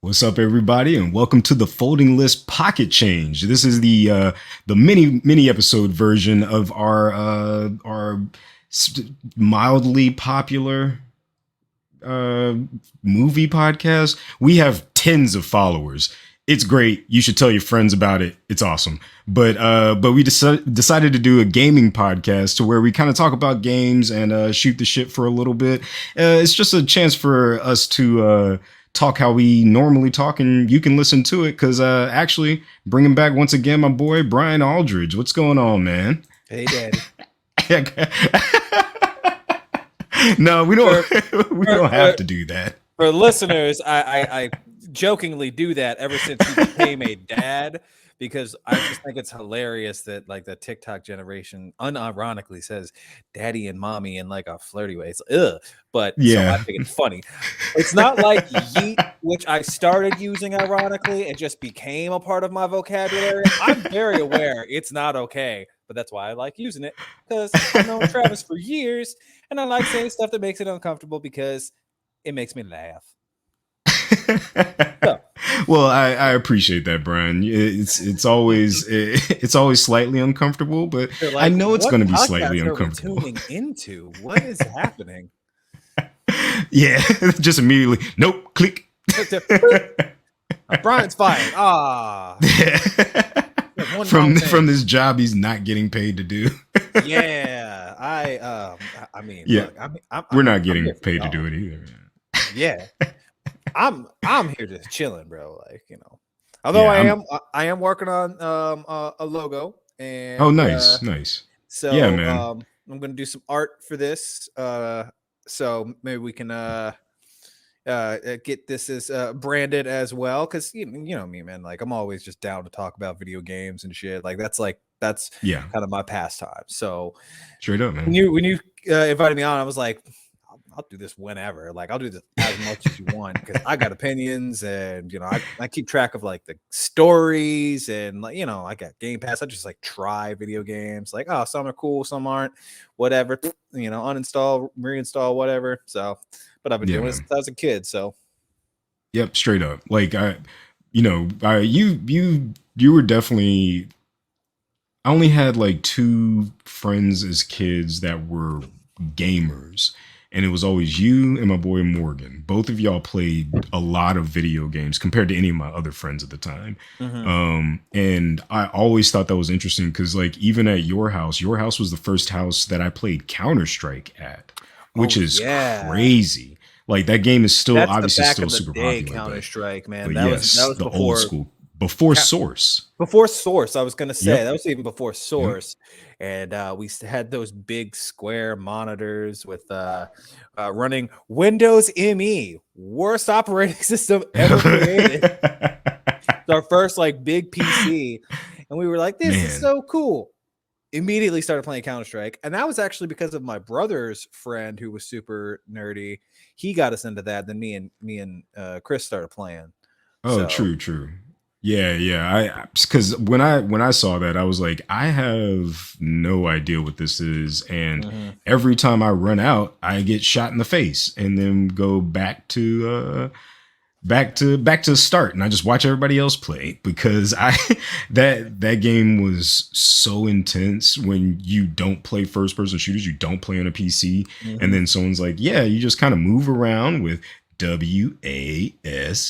What's up, everybody, and welcome to the Folding List Pocket Change. This is the mini episode version of our mildly popular uh, movie podcast. We have tens of followers. It's great. You should tell your friends about it. It's awesome. But we decided to do a gaming podcast to where we kind of talk about games and shoot the shit for a little bit. It's just a chance for us to talk how we normally talk, and you can listen to it because actually bringing back once again my boy Brian Aldridge. What's going on, man? Hey, Daddy. No, we don't. We don't have to do that. For listeners, I jokingly do that ever since he became a dad, because I just think it's hilarious that like the TikTok generation unironically says daddy and mommy in like a flirty way. It's but Yeah. so I think it's funny. It's not like yeet, which I started using ironically and just became a part of my vocabulary. I'm very aware it's not okay, but that's why I like using it, because I've known Travis for years and I like saying stuff that makes it uncomfortable because it makes me laugh. Well, I appreciate that, Brian. It's always slightly uncomfortable, but Like, I know it's going to be slightly uncomfortable. Tuning into what is happening? Yeah, just immediately. Nope. Click. Brian's fired. From this job he's not getting paid to do. Yeah, I mean, yeah, look, we're not getting paid to do it either. Yeah, I'm here just chilling, bro. Like, you know, although I am working on a logo, and oh, nice. So yeah, man. I'm gonna do some art for this. So maybe we can get this as branded as well, because you know me, man. Like, I'm always just down to talk about video games and shit. Like that's kind of my pastime. So straight up, man. When you invited me on, I was like, I'll do this whenever. Like, I'll do this as much as you want, because I got opinions, and you know, I keep track of like the stories, and like, you know, I got Game Pass. I just like try video games. Like, oh, some are cool, some aren't. Whatever, you know, uninstall, reinstall, whatever. So, but I've been doing it since I was a kid. So, yep, straight up. Like you were definitely. I only had like two friends as kids that were gamers. And it was always you and my boy Morgan. Both of y'all played a lot of video games compared to any of my other friends at the time. Mm-hmm. And I always thought that was interesting because, like, even at your house was the first house that I played Counter-Strike at, which is crazy. Like, that game is still obviously still super popular. Counter-Strike, man. But That yes, was the before, old school. Before Source. Before Source, I was going to say. Yep. That was even before Source. Yep. And we had those big square monitors with running Windows ME, worst operating system ever created. It's our first like big PC. And we were like, this is so cool. Immediately started playing Counter-Strike. And that was actually because of my brother's friend who was super nerdy. He got us into that. Then me and Chris started playing. Oh, so. True. Yeah. Because when I saw that, I was like, I have no idea what this is, and every time I run out, I get shot in the face, and then go back to start, and I just watch everybody else play, because that game was so intense. When you don't play first person shooters, you don't play on a PC, and then someone's like, yeah, you just kind of move around with WASD,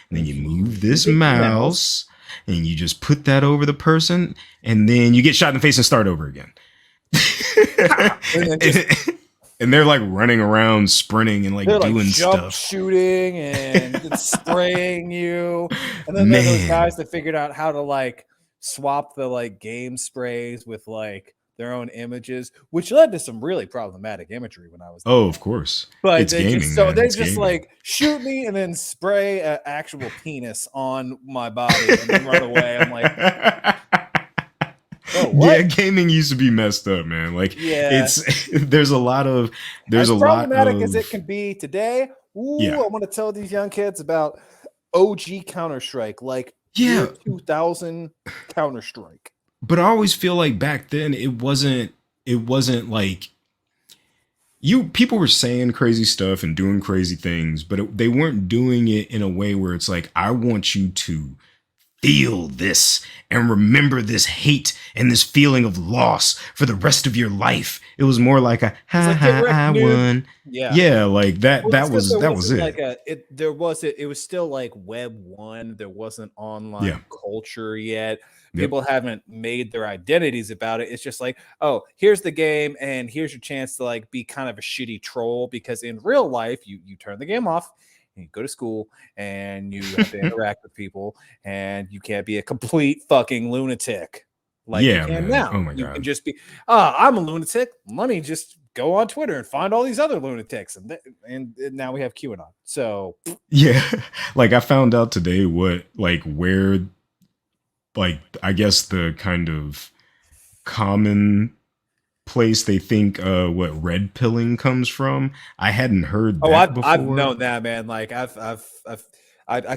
and then you move this mouse and you just put that over the person, and then you get shot in the face and start over again. And they're like running around, sprinting, and like doing like stuff, shooting and spraying you. And then there are those guys that figured out how to like swap the like game sprays with like their own images, which led to some really problematic imagery when I was there. Oh, of course. But it's they just like shoot me and then spray an actual penis on my body and then run away. I'm like, oh, what? Yeah, gaming used to be messed up, man. Like, there's a lot of problematic as it can be today. I want to tell these young kids about OG Counter-Strike, like 2000 Counter-Strike. But I always feel like back then it wasn't like people were saying crazy stuff and doing crazy things, but they weren't doing it in a way where it's like, I want you to feel this and remember this hate and this feeling of loss for the rest of your life. It was more like a It's ha like get ha wrecked, I noob. won. Yeah. Yeah, like that Well, it's because there that was wasn't like it. a it there wasn't it was still like web one. There wasn't Yeah. online culture yet. Yep. People haven't made their identities about it. It's just like, oh, here's the game, and here's your chance to like be kind of a shitty troll because in real life you turn the game off and you go to school and you have to interact with people and you can't be a complete fucking lunatic like you Yeah, can man. Oh now. my You can god. just be, I'm a lunatic. Let me just go on Twitter and find all these other lunatics, and now we have QAnon. So Yeah. Like I found out today what like where like I guess the kind of common place they think what red pilling comes from. I hadn't heard oh, that I've before. known that, man. Like I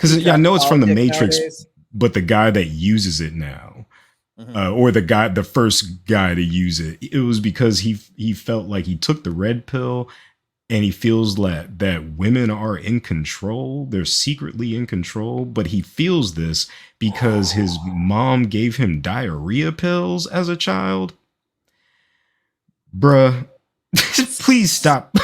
keep Because yeah, I track of know it's from the politics Matrix, nowadays. but the guy that uses it now, Mhm. or the first guy to use it, it was because he felt like he took the red pill and he feels that women are in control. They're secretly in control, but he feels this because his mom gave him diarrhea pills as a child. Bruh, please stop.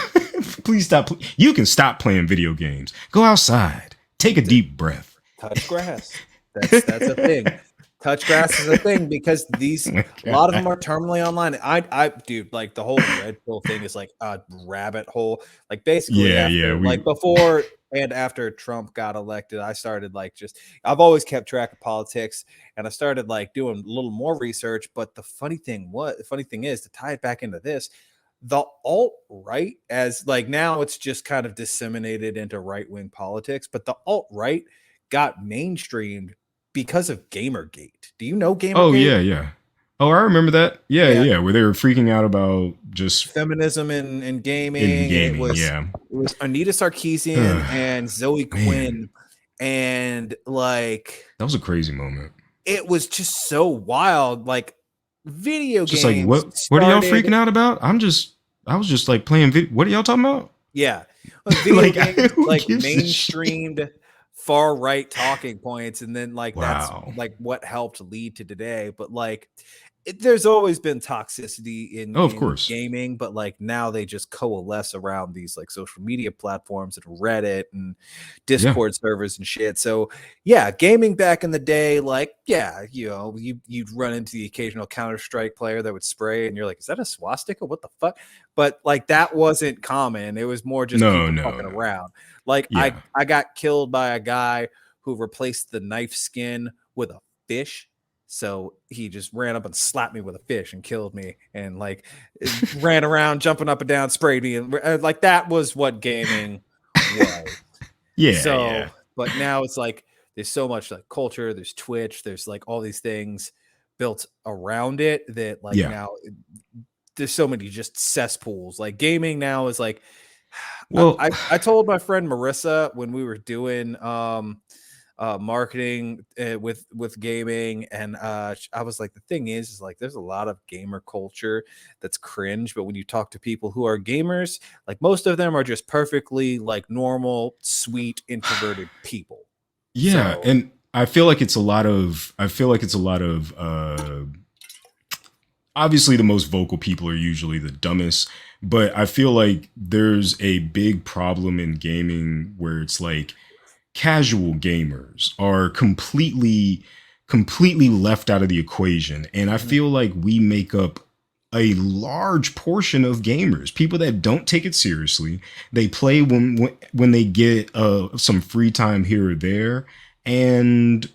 Please stop. You can stop playing video games. Go outside. Take a deep breath. Touch grass. That's a thing. Touch grass is a thing because these Oh a lot of them God. are terminally online. I dude, like the whole red pill thing is like a rabbit hole. Like basically Yeah, yeah. after like We before and after Trump got elected, I started like just I've always kept track of politics and I started like doing a little more research. But the funny thing is to tie it back into this, the alt right as like now it's just kind of disseminated into right wing politics, but the alt right got mainstreamed because of Gamergate. Do you know Oh Gamergate? yeah, yeah. Oh, I remember that. Yeah, Yeah, yeah. Where they were freaking out about just feminism in in gaming. It gaming. was Yeah. it was Anita Sarkeesian and Zoe Man, Quinn, and like that was a crazy moment. it was just so wild. Like video Just like games what are y'all started, freaking out about? I was just like playing what are y'all talking about? yeah, video Like games who like gives a shit? mainstreamed far right talking points, and then like that's Wow. like what helped lead to today. But like there's always been toxicity Oh, of in course. gaming, but like now they just coalesce around these like social media platforms and Reddit and Yeah. Discord servers and shit. So yeah, gaming back in the day, like yeah, you'd run into the occasional Counter-Strike player that would spray, and you're like, is that a swastika? What the fuck? But like that wasn't common. It was more just No, people no, fucking no. around. Like Yeah. I got killed by a guy who replaced the knife skin with a fish. So he just ran up and slapped me with a fish and killed me, and like ran around jumping up and down, sprayed me, and like that was what gaming was. Yeah, yeah. So, but now it's like there's so much like culture, there's Twitch, there's like all these things built around it that like Yeah. now there's so many just cesspools. Like gaming now is like Well, I told my friend Marissa when we were doing marketing with gaming, and I was like, the thing is like there's a lot of gamer culture that's cringe, but when you talk to people who are gamers, like most of them are just perfectly like normal, sweet, introverted people. yeah, So and I feel like it's a lot of obviously the most vocal people are usually the dumbest, but I feel like there's a big problem in gaming where it's like casual gamers are completely left out of the equation, and I mhm, feel like we make up a large portion of gamers, people that don't take it seriously. They play when they get some free time here or there, and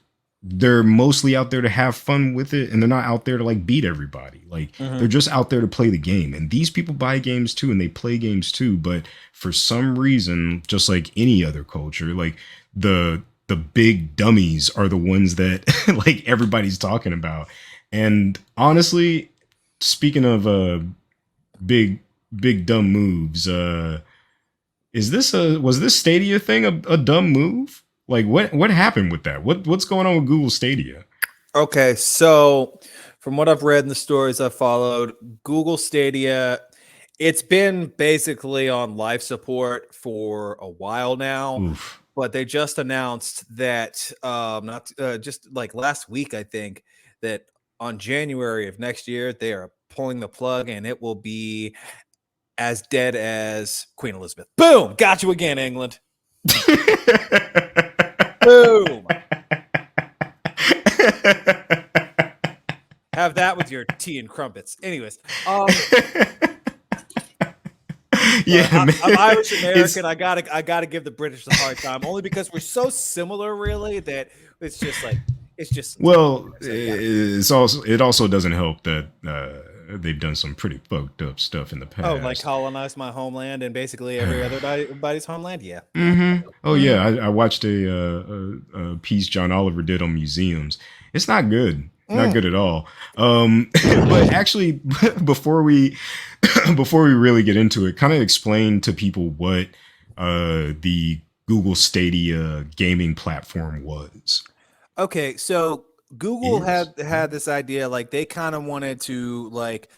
they're mostly out there to have fun with it, and they're not out there to like beat everybody. Like they're mhm. just out there to play the game, and these people buy games too and they play games too, but for some reason, just like any other culture, like the big dummies are the ones that like everybody's talking about. And honestly, speaking of big big dumb moves, is this a was this Stadia thing a dumb move? Like what happened with that? What's going on with Google Stadia? Okay, so from what I've read in the stories I've followed, Google Stadia, It's been basically on life support for a while now, Oof. but they just announced that not just like last week, I think, that on January of next year they are pulling the plug, and it will be as dead as Queen Elizabeth. Boom! Got you again, England. Boom! Have that with your tea and crumpets. Anyways, Yeah, I'm man. Irish It's American. I gotta give the British a hard time, only because we're so similar, really, that it's just like it's just well, so you gotta. it also doesn't help that they've done some pretty fucked up stuff in the Oh, like past. colonize my homeland and basically everybody's homeland. Yeah, yeah. Oh Mhm. yeah, I watched a piece John Oliver did on museums. It's not good, not Mm. good at all. But actually, before we before we really get into it, kind of explain to people what the Google Stadia gaming platform was. Okay, so Google Is had this idea, like they kind of wanted to like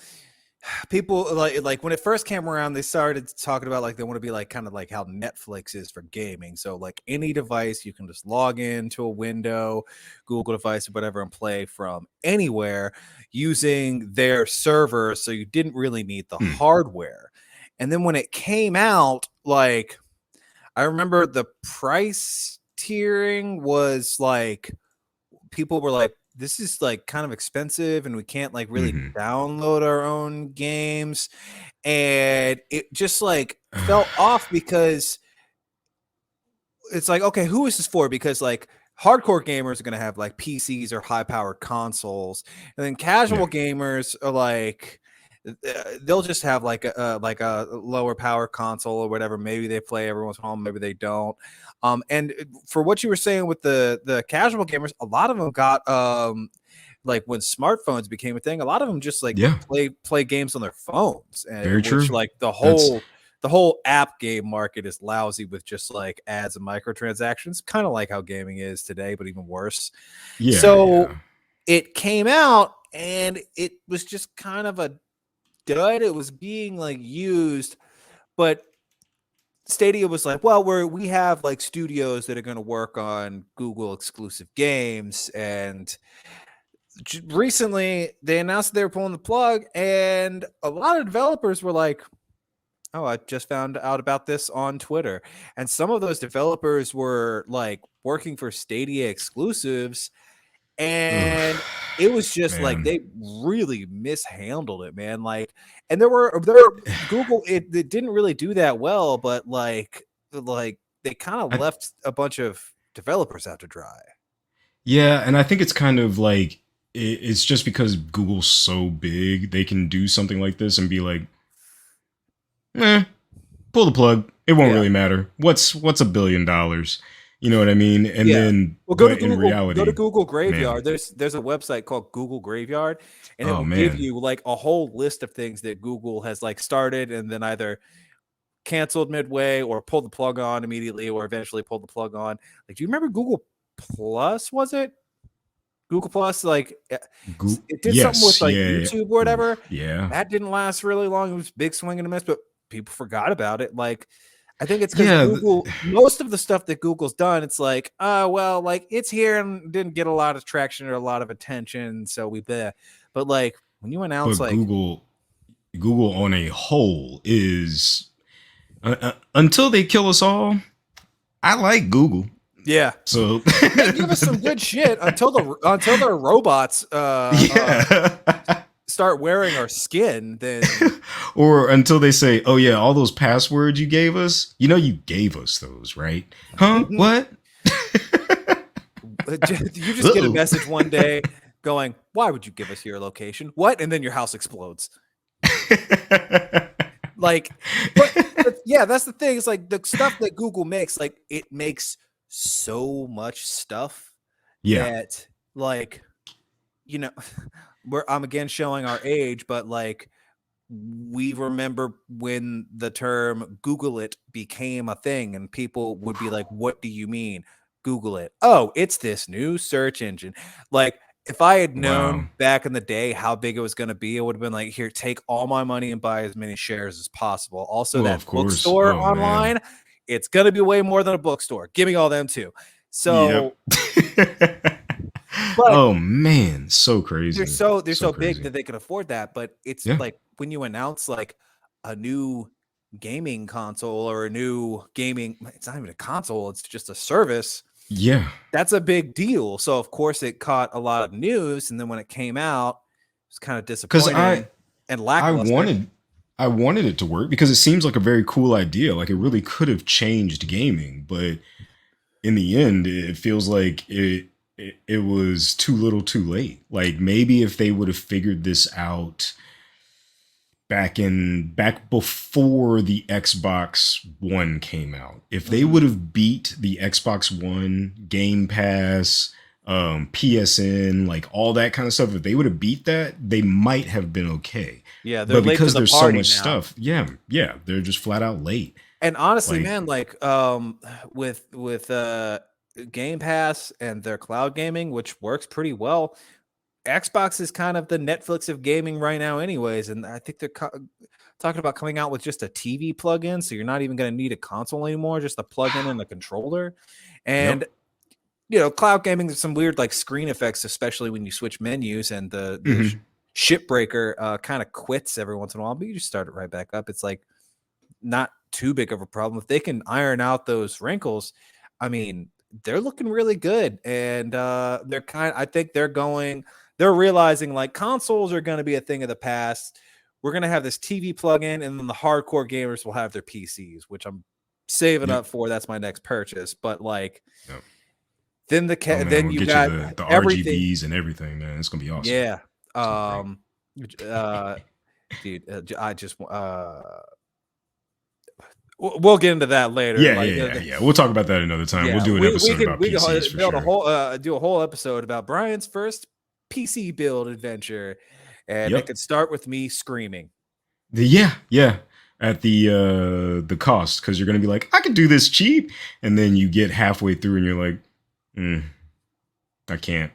people like when it first came around, they started talking about like they want to be like kind of like how Netflix is for gaming. So like any device you can just log into a window, Google device or whatever, and play from anywhere using their server. So you didn't really need the hmm, hardware. And then when it came out, like I remember the price tiering was like people were like, this is like kind of expensive and we can't like really hmm. download our own games. And it just like felt off because it's like, okay, who is this for? Because like hardcore gamers are going to have like PCs or high powered consoles, and then Yeah, casual gamers are like, they'll just have like a lower power console or whatever. Maybe they play everyone's home, maybe they don't. And for what you were saying with the casual gamers, a lot of them got like when smartphones became a thing, a lot of them just like yeah, play games on their phones, very and which true. like That's the whole app game market is lousy with just like ads and microtransactions, kind of like how gaming is today, but even worse. yeah, So yeah. it came out and it was just kind of a dud. It was being like used, but Stadia was like, well, we have like studios that are going to work on Google exclusive games, and recently they announced they were pulling the plug, and a lot of developers were like, oh, I just found out about this on Twitter. And some of those developers were like working for Stadia exclusives, and Ugh, it was just like man. they really mishandled it, man. Like, and Google, it didn't really do that well, but like they kind of I, left a bunch of developers out to dry. yeah, and I think it's kind of like it's just because Google's so big, they can do something like this and be like, eh, pull the plug. It won't Yeah. really matter. What's $1 billion? You know what I mean? And Yeah. then, Well, but in Go to reality, Google man, Graveyard. There's a website called Google Graveyard, and it oh will give man, you like a whole list of things that Google has like started and then either canceled midway or pulled the plug on immediately or eventually pulled the plug on. Like, do you remember Google Plus? Was it Google Plus? Like, it did something with yes, like yeah, YouTube or whatever. oof, yeah, That didn't last really long. It was big swing and a miss, but people forgot about it. Like, I think it's because yeah. most of the stuff that Google's done, it's like, well, like it's here and didn't get a lot of traction or a lot of attention. So we bet. But like when you announce But like, Google on a whole is until they kill us all. I like Google. yeah, So they give us some good shit until their robots yeah. start wearing our skin, then Or until they say, "Oh yeah, all those passwords you gave us, you know you gave us those, right?" Huh? What? you just get a Uh-oh. message one day going, "Why would you give us your location?" What? And then your house explodes. Like, but yeah, that's the thing. It's like the stuff that Google makes, like it makes so much stuff Yeah. that like, you know, I'm again showing our age, but like we remember when the term Google it became a thing and people would be like, what do you mean? Google it. Oh, it's this new search engine. Like If I had Wow. known back in the day how big it was going to be, it would have been like, here, take all my money and buy as many shares as possible. Also, Well, that of course. bookstore Oh man. online, it's going to be way more than a bookstore. Give me all them too. Yep. So, but Oh man, so they're crazy. so So big crazy. that they can afford that. But it's Yeah. like when you announce like a new gaming console or a new gaming, it's not even a console, it's just a service. Yeah. That's a big deal. So of course it caught a lot of news, and then when it came out, it was kind of Cuz disappointing and I lackluster. wanted I wanted it to work because it seems like a very cool idea. Like it really could have changed gaming, but in the end, it feels like it was too little, too late. Like maybe if they would have figured this out back before the Xbox One came out, if they Mm-hmm. would have beat the Xbox One Game Pass, PSN, like all that kind of stuff, if they would have beat that, they might have been okay. Yeah, they're But late to because the there's so party much now. stuff, yeah, they're just flat out late. And honestly, Like, man, like with Game Pass and their cloud gaming, which works pretty well, Xbox is kind of the Netflix of gaming right now, anyways. And I think they're talking about coming out with just a TV plug-in, so you're not even going to need a console anymore, just a plug-in and a controller. yep. And cloud gaming is some weird like screen effects, especially when you switch menus, and the Hmm. ship breaker kind of quits every once in a while, but you just start it right back up. It's like not too big of a problem if they can iron out those wrinkles. I mean, they're looking really good, and I think they're realizing like consoles are going to be a thing of the past. We're going to have this TV plug-in, and then the hardcore gamers will have their PCs, which I'm saving Yep. up for. That's my next purchase. But like, Yep. Oh man, then we'll you get you got the everything. RGBs and everything, man. It's gonna be awesome. Yeah. It's gonna be great. Um, uh, dude, I just we'll get into that later. Yeah, Like, yeah, yeah, yeah. We'll talk about that another time. We'll yeah, do an we episode can about we can PCs for build a sure. whole do a whole episode about Brian's first PC build adventure, and it Yep. could start with me screaming. Yeah, yeah. At the cost, because you're gonna be like, I could do this cheap, and then you get halfway through and you're like, I can't.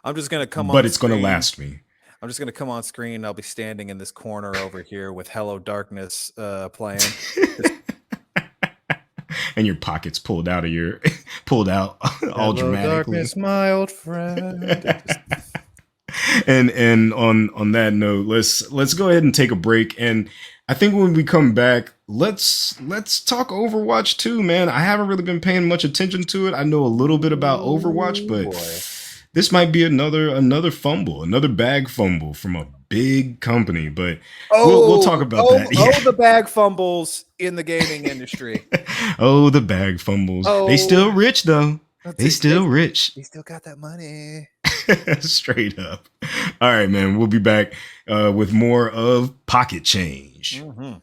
I'm just gonna come But on it's gonna screen. last me. I'm just gonna come on screen. I'll be standing in this corner over here with "Hello Darkness" playing. And your pockets pulled out of your pulled out all Hello, dramatically. darkness, my old friend. And on that note, let's go ahead and take a break. And I think when we come back, let's talk Overwatch too, man. I haven't really been paying much attention to it. I know a little bit about Overwatch, Oh but boy. this might be another fumble, another bag fumble from a big company. But we'll talk about that. The bag fumbles in the gaming industry. Oh, the bag fumbles. They Oh, still rich though. They still rich. they still got that money. Straight up. All right, man. We'll be back with more of Pocket Change. Mm-hmm.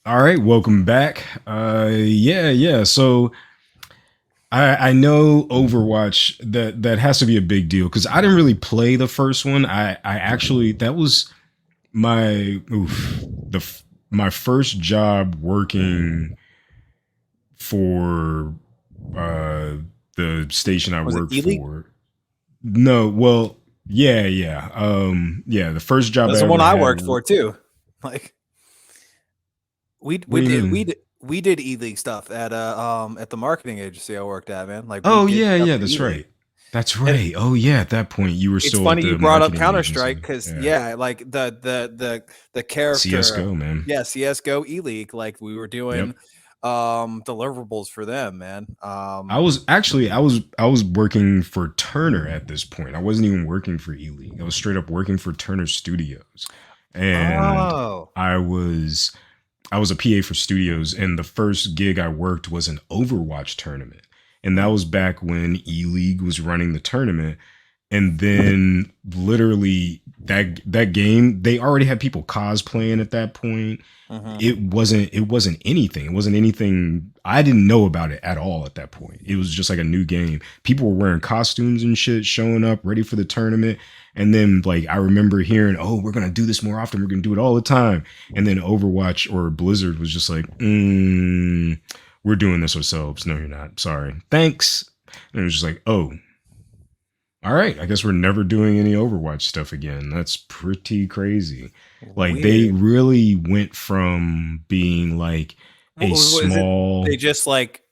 All right, welcome back. Yeah. So I know Overwatch that has to be a big deal because I didn't really play the first one. I actually that was my my first job working for uh the station I Was it worked Elite? for. No, well, yeah. The first job That's I the one ever I had. worked for too. Like we What we do you did mean? we did we did E-League stuff at the marketing agency I worked at, man. Like we Oh did stuff yeah, for that's E-League. right. That's And right. Oh yeah, at that point you were it's still at funny you the brought up marketing Counter Strike agency. because Yeah. like the character, CS:GO, man. yeah, CS:GO E-League, like we were Yep. doing deliverables for them, man. I was working for Turner at this point. I wasn't even working for E-League. I was straight up working for Turner Studios. And Oh. I was I was a PA for studios, and the first gig I worked was an Overwatch tournament. And that was back when E League was running the tournament. And then literally that game, they already had people cosplaying at that point. Mm-hmm. It wasn't anything. It wasn't anything. I didn't know about it at all at that point. It was just like a new game. People were wearing costumes and shit, showing up ready for the tournament. And then like I remember hearing, oh, we're gonna do this more often. We're gonna do it all the time. And then Overwatch or Blizzard was just like, we're doing this ourselves. No, you're not. Sorry. Thanks. And it was just like, oh, all right. I guess we're never doing any Overwatch stuff again. That's pretty crazy. Like they Weird. really went from being like a What is it? small They just like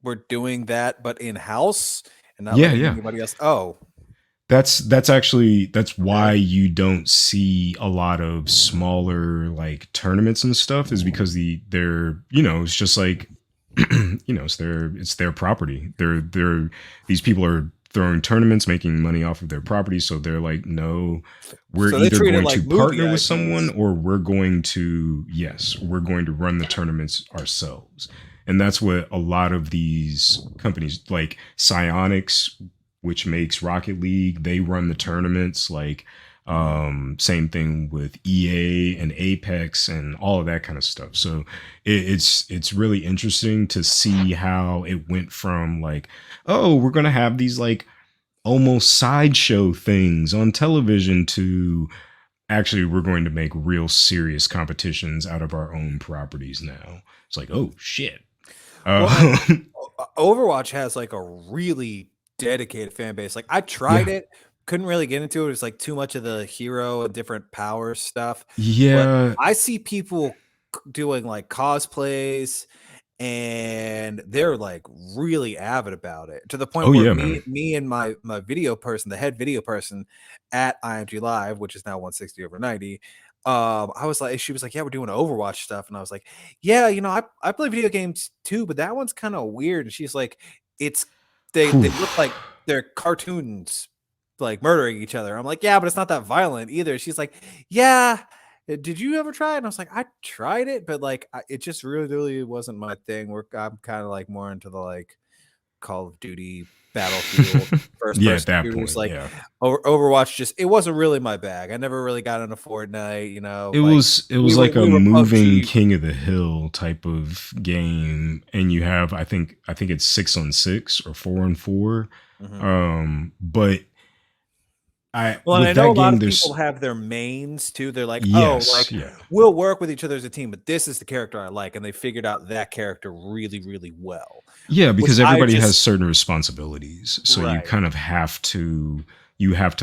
were doing that, but in house and not yeah, letting yeah. anybody else. Oh, That's actually that's why okay. you don't see a lot of smaller like tournaments and stuff is because they're it's just like it's their property. They're these people are throwing tournaments, making money off of their property, so they're like, no, we're So they either treat it going like to movie partner with someone IPs. or we're going to run the tournaments ourselves. And that's what a lot of these companies like Psionics, which makes Rocket League, they run the tournaments. Like Mhm. same thing with EA and Apex and all of that kind of stuff. So it's really interesting to see how it went from like, oh, we're gonna have these like almost sideshow things on television to actually we're going to make real serious competitions out of our own properties now. It's like, oh shit. Well, and Uh, Overwatch has like a really dedicated fan base. Like I tried yeah. it, couldn't really get into it. It was like too much of the hero and different power stuff. But Yeah. I see people doing like cosplays and they're like really avid about it to the point Oh where yeah, me man. me and my video person, the head video person at IMG Live, which is now 160 over 90, I was like, she was like, yeah, we're doing Overwatch stuff, and I was like, yeah, I play video games too, but that one's kind of weird. And she's like, it's they Whew. look like they're cartoons like murdering each other. I'm like, yeah, but it's not that violent either. She's like, yeah, did you ever try it? And I was like, I tried it, but like, it just really wasn't my thing. I'm kind of like more into the like Call of Duty, Battlefield, first Yeah, at person that shooters. point, Like yeah. Overwatch, just it wasn't really my bag. I never really got into Fortnite. It Like was it was like a we were moving PUBG. King of the Hill type of game, and you have I think it's 6 on 6 or 4 on 4. Mhm. But I Well, and I with know that a lot game, of people there's have their mains too. They're like, oh, yes, like yeah, we'll work with each other as a team, but this is the character I like, and they figured out that character really well, yeah, which because I everybody has just certain responsibilities, so you right, kind of have to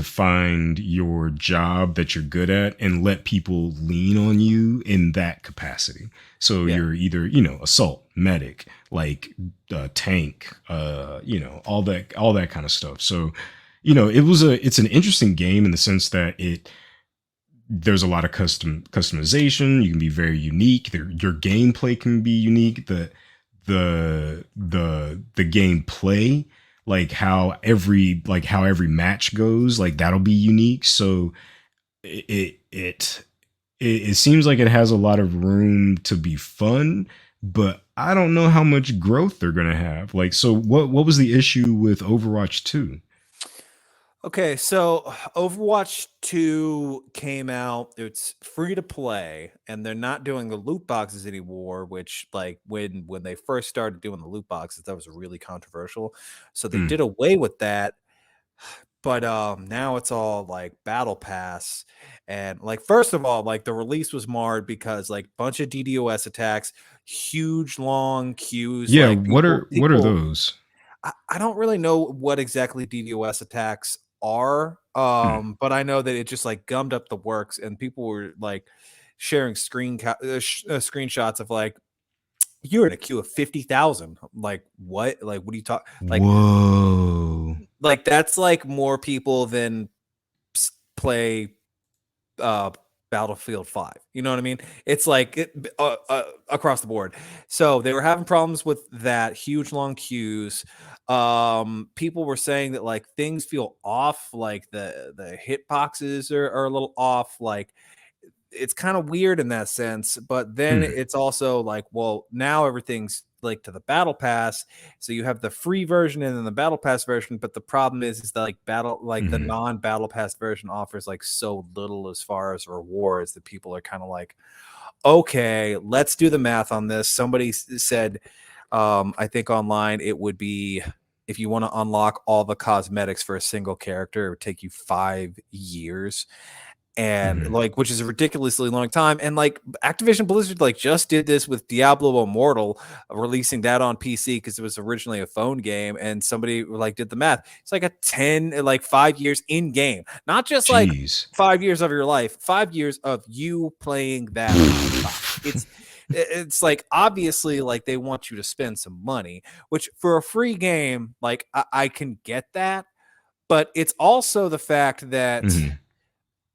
find your job that you're good at and let people lean on you in that capacity. So yeah. you're either assault, medic, like tank, all that kind of stuff. So it's an interesting game in the sense that there's a lot of customization. You can be very unique. Your gameplay can be unique. The gameplay, like how every match goes, like that'll be unique. So it it it seems like it has a lot of room to be fun, but I don't know how much growth they're gonna have. Like, so what was the issue with Overwatch 2? Okay, so Overwatch 2 came out. It's free to play, and they're not doing the loot boxes anymore, which like when they first started doing the loot boxes, that was really controversial. So they Mm. did away with that, but now it's all like battle pass. And like first of all, like the release was marred because like bunch of DDoS attacks, huge long queues, Yeah, like what people are what are people those? I don't really know what exactly DDoS attacks are, Mm. but I know that it just like gummed up the works, and people were like sharing screenshots of like you're in a queue of 50,000. Like what? Like what are you talking? Whoa. Like that's like more people than play uh Battlefield 5. You know what I mean? It's like across the board. So they were having problems with that, huge long queues. People were saying that like things feel off, like the hit boxes are a little off, like it's kind of weird in that sense, but then Hmm. it's also like, well, now everything's like to the battle pass. So you have the free version and then the battle pass version, but the problem is that like the Hmm. non-battle pass version offers like so little as far as rewards that people are kind of like, okay, let's do the math on this. Somebody said, I think online it would be if you want to unlock all the cosmetics for a single character, it would take you 5 years. And Mhm. like, which is a ridiculously long time. And like Activision Blizzard like just did this with Diablo Immortal, releasing that on PC because it was originally a phone game, and somebody like did the math. It's like a 5 years in game, not just like Jeez. 5 years of your life, 5 years of you playing that nonstop. It's like obviously like they want you to spend some money, which for a free game, like I can get that, but it's also the fact that Mhm.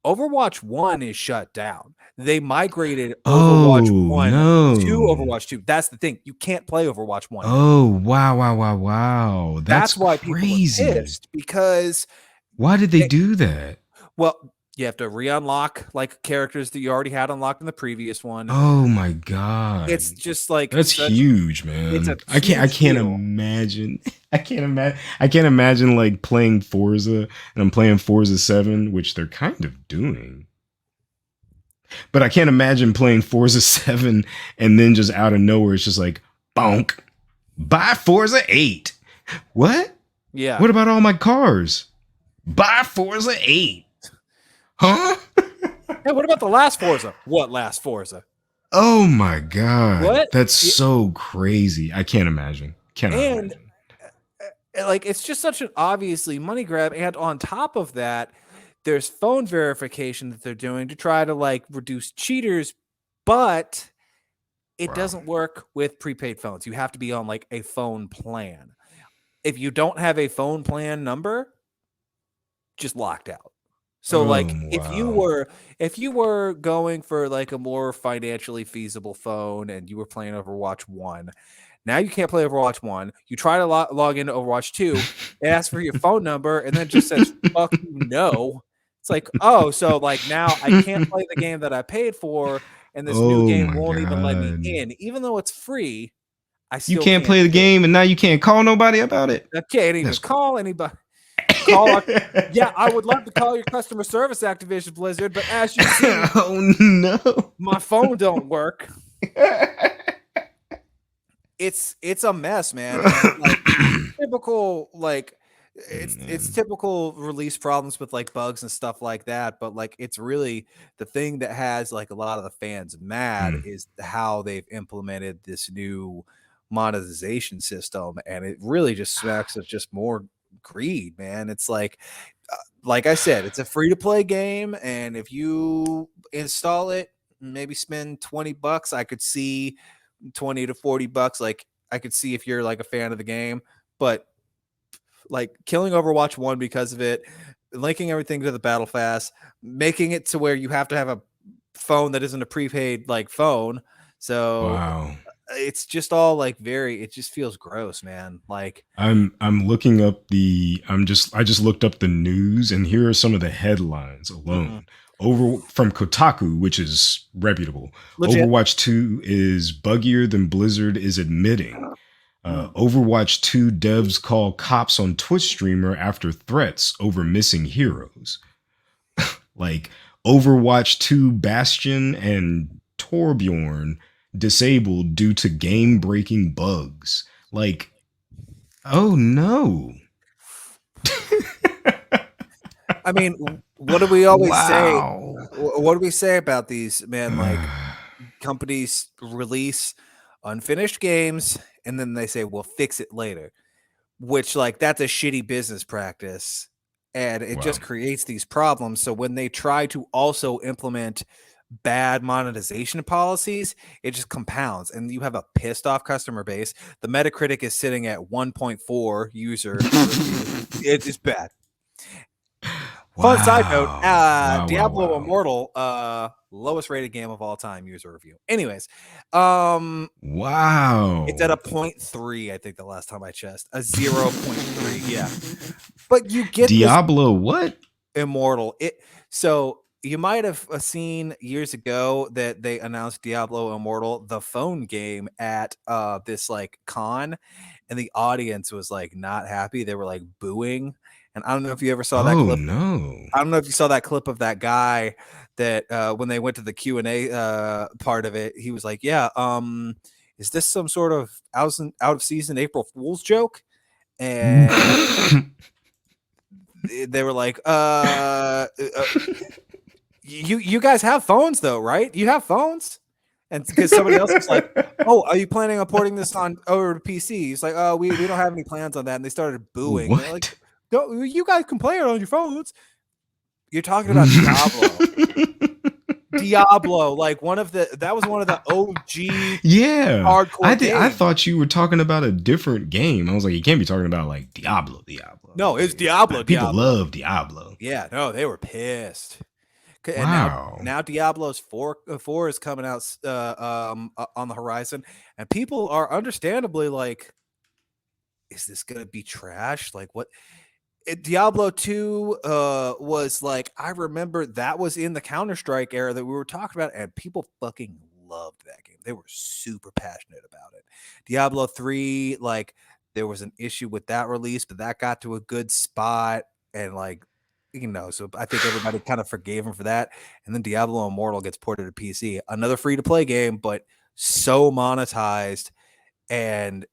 Overwatch 1 is shut down. They migrated Overwatch Oh 1 to no. Overwatch 2. That's the thing. You can't play Overwatch 1 now. Oh wow, wow, wow, wow. That's That's why people are crazy. pissed because Why did they they, do that? well, you have to re-unlock like characters that you already had unlocked in the previous one. Oh my god. It's just like That's such huge, it's a man. I huge can't deal. imagine. I can't imagine like playing Forza and I'm playing Forza 7, which they're kind of doing. But I can't imagine playing Forza 7 and then just out of nowhere it's just like bonk. Buy Forza 8. What? Yeah. What about all my cars? Buy Forza 8. Huh? Hey, what about the last Forza? What last Forza? Oh my god. What? That's so crazy. I can't imagine. Cannot And imagine. like it's just such an obviously money grab, and on top of that there's phone verification that they're doing to try to like reduce cheaters, but it Wow. doesn't work with prepaid phones. You have to be on like a phone plan. If you don't have a phone plan number, just locked out. So Oh like wow. if you were going for like a more financially feasible phone and you were playing Overwatch 1, now you can't play Overwatch 1. You try to log into Overwatch 2, it asks for your phone number and then it just says fuck you no. It's like, "Oh, so like now I can't play the game that I paid for and this new Oh game my won't even let me god. in. Even though it's free, I You still can't can't play the do it. game and now you can't call nobody about it? I can't even That's call anybody. Call our Yeah, I would love to call your customer service, Activision Blizzard, but as you see, oh no. my phone don't work." It's a mess, man, and like typical like it's Man. typical release problems with like bugs and stuff like that, but like it's really the thing that has like a lot of the fans mad Mm. is how they've implemented this new monetization system, and it really just smacks of just more greed, man. It's like I said, it's a free to play game, and if you install it, maybe spend $20, I could see 20 to 40 bucks. Like I could see if you're like a fan of the game, but like killing Overwatch 1 because of it, linking everything to the battle fast, making it to where you have to have a phone that isn't a prepaid like phone. So Wow. it's just all like very it just feels gross, man. Like I'm looking up the I just looked up the news and here are some of the headlines mhm, alone. Over from Kotaku, which is reputable. legit. Overwatch 2 is buggier than Blizzard is admitting. Mm. Overwatch 2 devs call cops on Twitch streamer after threats over missing heroes. Like Overwatch 2 Bastion and Torbjorn disabled due to game breaking bugs. Like, oh no. I mean, what do we always say? Wow. What do we say about these, man? Like companies release unfinished games and then they say we'll fix it later, which like that's a shitty business practice and it Wow. just creates these problems. So when they try to also implement bad monetization policies, it just compounds and you have a pissed off customer base. The Metacritic is sitting at 1.4 user review. It's bad. Fun side note, Wow. Wow. Wow. Diablo Wow. Immortal, lowest rated game of all time user review. Anyways, it's at Wow. a 0.3, I think the last time I checked. A 0.3, yeah. But you get this Diablo what? Immortal. So you might have seen years ago that they announced Diablo Immortal, the phone game, at this like con, and the audience was like not happy. They were like booing. And I don't know if you ever saw that Oh clip. no. I don't know if you saw that clip of that guy that when they went to the Q&A part of it, he was like, "Yeah, is this some sort of out of season April Fool's joke?" and they were like, you guys have phones though, right? You have phones? And because somebody else was like, "Oh, are you planning on porting this on over to PC?" He's like, "Oh, we don't have any plans on that." And they started booing. They're like, What? "No, you guys can play it on your phones." You're talking about Diablo. Diablo, like that was one of the OG Yeah, hardcore I games. thought you were talking about a different game. I was like, you can't be talking about like Diablo. No, it's Diablo, People Diablo. love Diablo. Yeah, no, they were pissed. And Wow. now Diablo's 4 is coming out on the horizon, and people are understandably like, is this gonna be trash? Like what? Diablo 2 was like, I remember that was in the Counter-Strike era that we were talking about, and people fucking loved that game. They were super passionate about it. Diablo 3, like, there was an issue with that release, but that got to a good spot, and like, so I think everybody kind of forgave him for that. And then Diablo Immortal gets ported to PC, another free-to-play game, but so monetized, and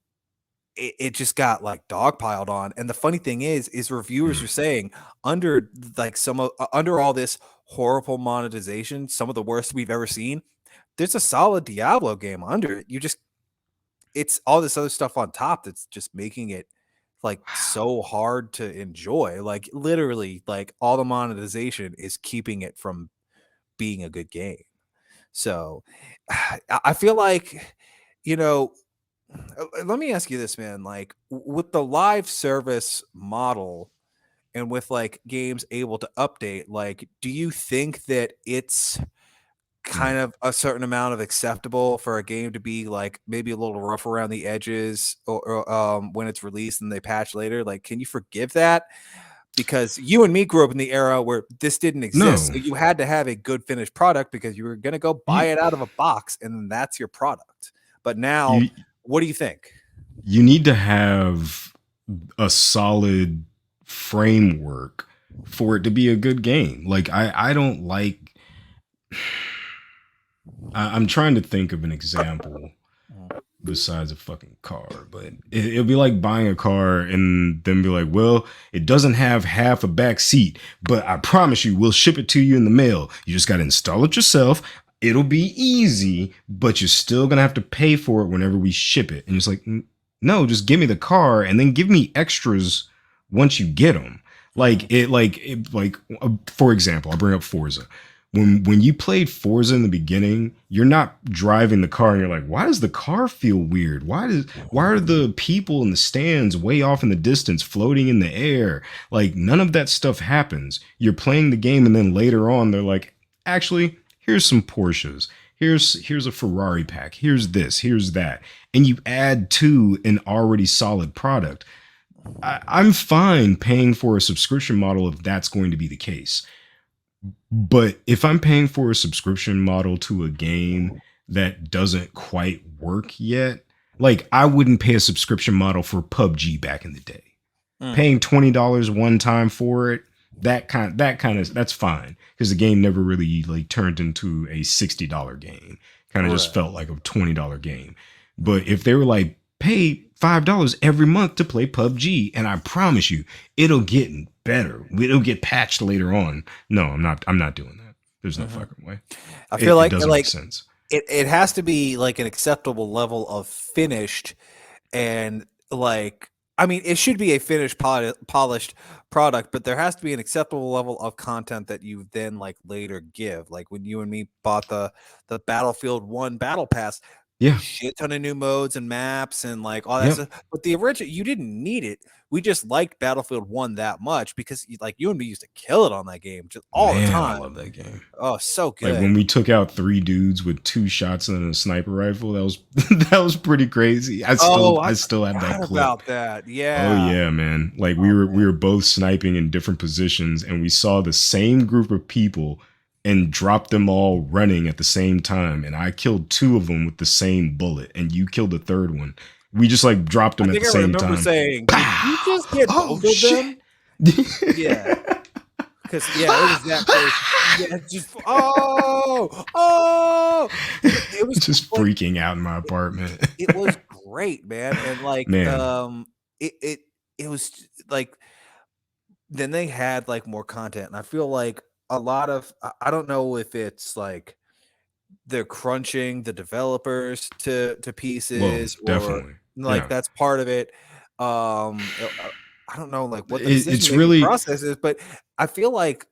it just got like dogpiled on. And the funny thing is reviewers are saying under like under all this horrible monetization, some of the worst we've ever seen, there's a solid Diablo game under it. It's all this other stuff on top that's just making it like so hard to enjoy. Like literally, like all the monetization is keeping it from being a good game. So I feel like, you know, let me ask you this, man. Like with the live service model and with like games able to update, like, do you think that it's kind of a certain amount of acceptable for a game to be like maybe a little rough around the edges or when it's released and they patch later? Like, can you forgive that? Because you and me grew up in the era where this didn't exist. No, So you had to have a good finished product because you were going to go buy you it out of a box and then that's your product. But now, you what do you think? you need to have a solid framework for it to be a good game. Like I don't like. I'm trying to think of an example besides a fucking car, but it'll be like buying a car and then be like, well, it doesn't have half a back seat, but I promise you, we'll ship it to you in the mail. You just got to install it yourself. It'll be easy, but you're still going to have to pay for it whenever we ship it. And it's like, no, just give me the car and then give me extras once you get them. For example, I'll bring up Forza. When you played Forza in the beginning, you're not driving the car and you're like, why does the car feel weird? Why are the people in the stands way off in the distance floating in the air? Like none of that stuff happens. You're playing the game and then later on they're like, actually, here's some Porsches. Here's a Ferrari pack. Here's this, here's that. And you add to an already solid product. I'm fine paying for a subscription model if that's going to be the case. But if I'm paying for a subscription model to a game that doesn't quite work yet, like I wouldn't pay a subscription model for PUBG back in the day. Paying $20 one time for it, that's fine because the game never really like turned into a $60 game. Kind of just felt like a $20 game. But if they were like, pay $5 every month to play PUBG, and I promise you, it'll get better. It'll get patched later on. No, I'm not doing that. There's no fucking way. I feel It doesn't make sense. It has to be like an acceptable level of finished, and like I mean it should be a finished polished product, but there has to be an acceptable level of content that you then like later give. Like when you and me bought the Battlefield 1 Battle Pass, Yeah. shit ton of new modes and maps and like all that Yep. stuff. But the original, you didn't need it. We just liked Battlefield 1 that much because like you and me used to kill it on that game just all the Man, I time. love that game. Oh, so good. Like when we took out 3 dudes with 2 shots and a sniper rifle, that was that was pretty crazy. I still have that clip. About that. Yeah. Oh yeah, man. Like we were both sniping in different positions and we saw the same group of people and dropped them all running at the same time. And I killed 2 of them with the same bullet and you killed the 3rd one. We just like dropped them at the same time. Saying, did you just get both of them? Yeah. Because it was that crazy. Yeah, just it was just freaking out in my apartment. It was great, man. And like man. it was like then they had like more content, and I feel like a lot of I don't know if it's like they're crunching the developers to Well, pieces or definitely. like Yeah. that's part of it. I don't know like what the decision It's making really process is, but I feel like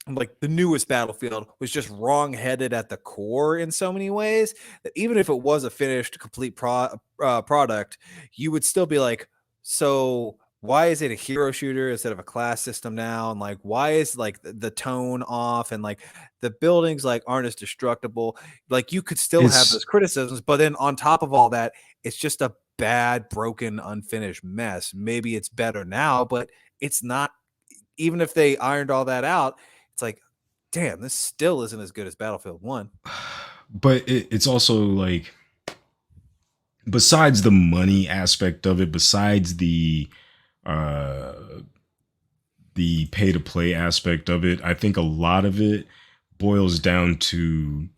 the newest Battlefield was just wrong-headed at the core in so many ways that even if it was a finished complete product, you would still be like, so why is it a hero shooter instead of a class system now? And like, why is like the tone off and like the buildings like aren't as destructible? Like you could still have those it's criticisms, but then on top of all that, it's just a bad, broken, unfinished mess. Maybe it's better now, but it's not. Even if they ironed all that out, it's like, damn, this still isn't as good as Battlefield 1. but it's also like, besides the money aspect of it, besides uh the pay to play aspect of it, I think a lot of it boils down to,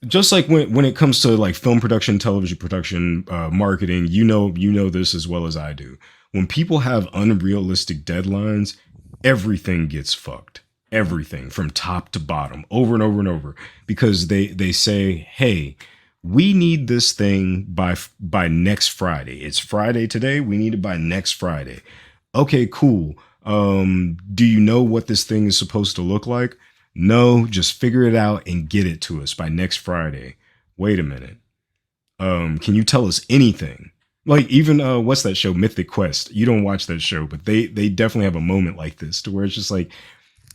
just like when it comes to like film production, television production, marketing, you know this as well as I do. When people have unrealistic deadlines, everything gets fucked. Mhm. Everything from top to bottom, over and over and over, because they say, "Hey, we need this thing by next Friday. It's Friday today. We need it by next Friday." Okay, cool. Do you know what this thing is supposed to look like? No, just figure it out and get it to us by next Friday. Wait a minute. Can you tell us anything? Like even what's that show, Mythic Quest? You don't watch that show, but they definitely have a moment like this to where it's just like,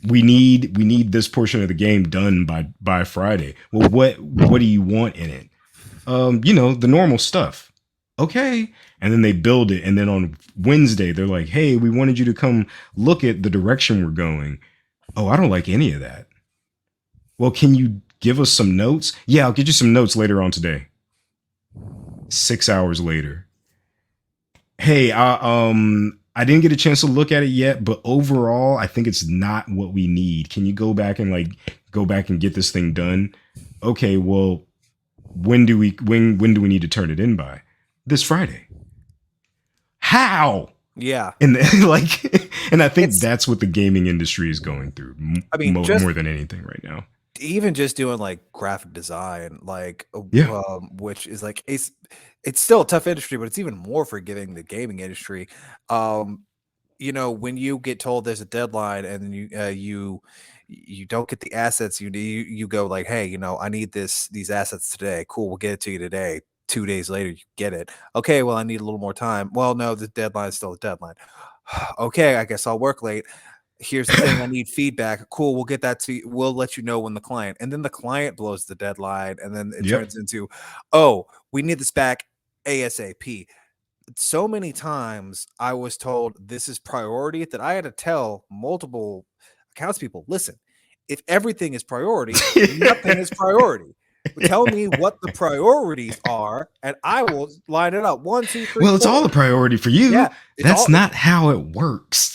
we need this portion of the game done by Friday. Well, what do you want in it? The normal stuff. Okay. And then they build it, and then on Wednesday they're like, "Hey, we wanted you to come look at the direction we're going." Oh, I don't like any of that. Well, can you give us some notes? Yeah, I'll get you some notes later on today. 6 hours later. Hey, I didn't get a chance to look at it yet, but overall, I think it's not what we need. Can you go back and get this thing done? Okay, well, when do we need to turn it in by? This Friday. How? Yeah. And like, and I think It's, that's what the gaming industry is going through I mean, just more than anything right now. even just doing like graphic design, like, Yeah. which is like, it's still a tough industry, but it's even more forgiving the gaming industry. Um, when you get told there's a deadline and then you don't get the assets you need, you go like, hey, I need these assets today. Cool, we'll get it to you today. 2 days later, you get it. Okay, well, I need a little more time. Well, no, the deadline is still a deadline. Okay, I guess I'll work late. Here's the thing, I need feedback. Cool, we'll get that to you. We'll let you know when the client, and then the client blows the deadline, and then it Yep. turns into, oh, we need this back ASAP. So many times I was told this is priority that I had to tell multiple accounts people, listen, if everything is priority, nothing is priority. Tell me what the priorities are, and I will line it up. One, two, three, Well, it's all a four. priority for Yeah, you. it's That's all. It's not how it works.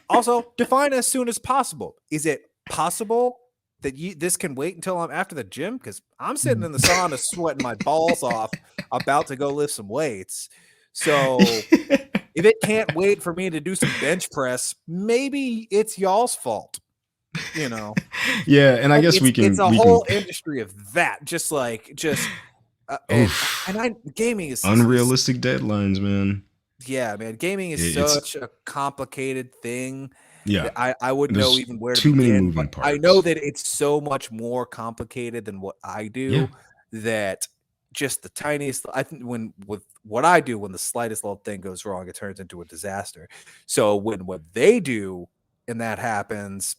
also define as soon as possible. Is it possible that this can wait until I'm after the gym? Because I'm sitting in the sauna sweating my balls off, about to go lift some weights. So if it can't wait for me to do some bench press, maybe it's y'all's fault, you know. Yeah, and I And guess it's a we can. whole industry of that, just and Oof. I gaming is Unrealistic deadlines, man. yeah, man. Gaming is It's such a complicated thing yeah. that I wouldn't know There's even where to too many begin. But moving I know parts. that it's so much more complicated than what I Yeah, do, that just the tiniest, I think, when with what I do, when the slightest little thing goes wrong, it turns into a disaster. So when what they do and that happens,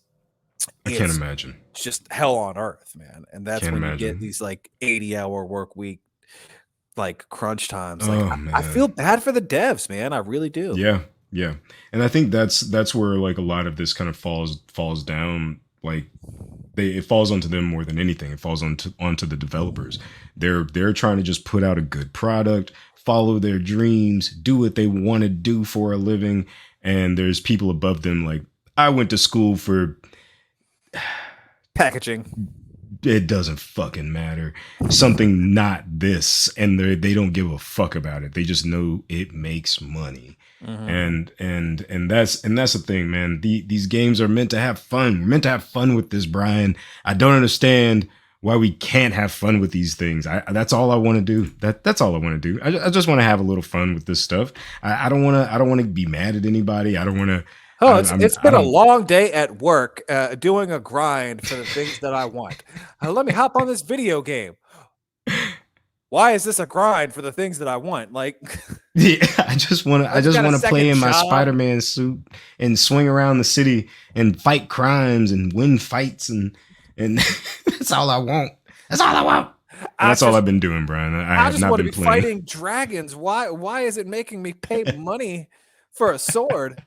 I can't it's imagine. just hell on earth, man. And that's Can't when you get imagine. these like 80-hour work week, like crunch times. Like Oh I feel man. bad for the devs, man. I really do. Yeah, yeah. And I think that's where like a lot of this kind of falls down. Like it falls onto them more than anything. It falls onto the developers. They're trying to just put out a good product, follow their dreams, do what they want to do for a living, and there's people above them like, I went to school for Packaging. it doesn't fucking matter. Something not this, and they don't give a fuck about it. They just know it makes money. Mm-hmm. And that's the thing, man. These games are meant to have fun. We're meant to have fun with this, Brian. I don't understand why we can't have fun with these things. That's all I want to do. That's all I want to do. I just want to have a little fun with this stuff. I don't want to. I don't want to be mad at anybody. I don't want to. Oh, I'm. it's I been a don't. long day at work, doing a grind for the things that I want. Let me hop on this video game. Why is this a grind for the things that I want? Like, Yeah, I just want to. I don't you just got a want to play second in my job? Spider-Man suit and swing around the city and fight crimes and win fights and that's all I want. That's all I want. And I that's all just I've been doing, Brian. I I have just not want to been be playing. fighting dragons. Why is it making me pay money for a sword?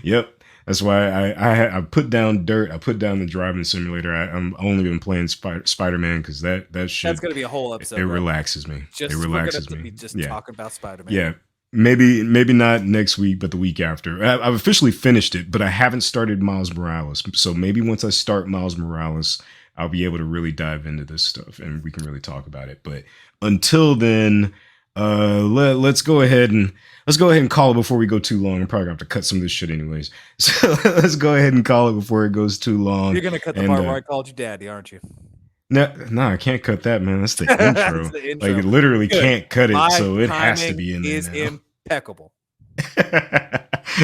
Yep. That's why I put down dirt. I put down the driving simulator. I'm only been playing Spider-Man because that That's shit gonna be a whole it episode, bro. relaxes me. It Just we're gonna relaxes me. be just Yeah. talking about Spider-Man. Yeah. Maybe not next week, but the week after. I've officially finished it, but I haven't started Miles Morales. So maybe once I start Miles Morales, I'll be able to really dive into this stuff and we can really talk about it. But until then, let's go ahead and call it before we go too long. I'm probably gonna have to cut some of this shit anyways. So let's go ahead and call it before it goes too long. You're gonna cut the And part where I called you daddy, aren't you? no, I can't cut that, man. That's the That's intro. the Like intro. it literally Good. can't cut it, My so it has to timing be in there is now. impeccable.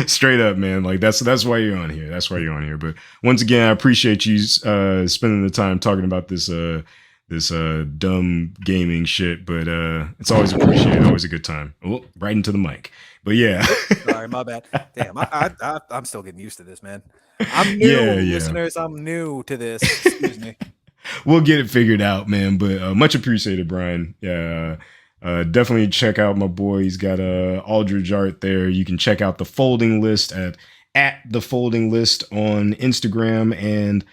Straight up, man. Like that's why you're on here. That's why you're on here. But once again, I appreciate you spending the time talking about this dumb gaming shit. But it's always appreciated. Always a good time. Oh, right into the mic. But yeah, Sorry, my bad. Damn, I'm still getting used to this, man. I'm new, yeah. listeners. I'm new to this. Excuse me. We'll get it figured out, man. But much appreciated, Brian. Yeah. Definitely check out my boy. He's got Aldridge art there. You can check out the folding list at the folding list on Instagram, and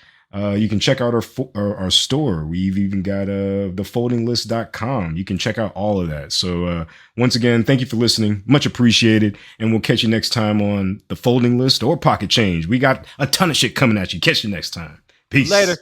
you can check out our store. We've even got thefoldinglist.com. You can check out all of that. So once again, thank you for listening. Much appreciated, and we'll catch you next time on the folding list or pocket change. We got a ton of shit coming at you. Catch you next time. Peace. Later.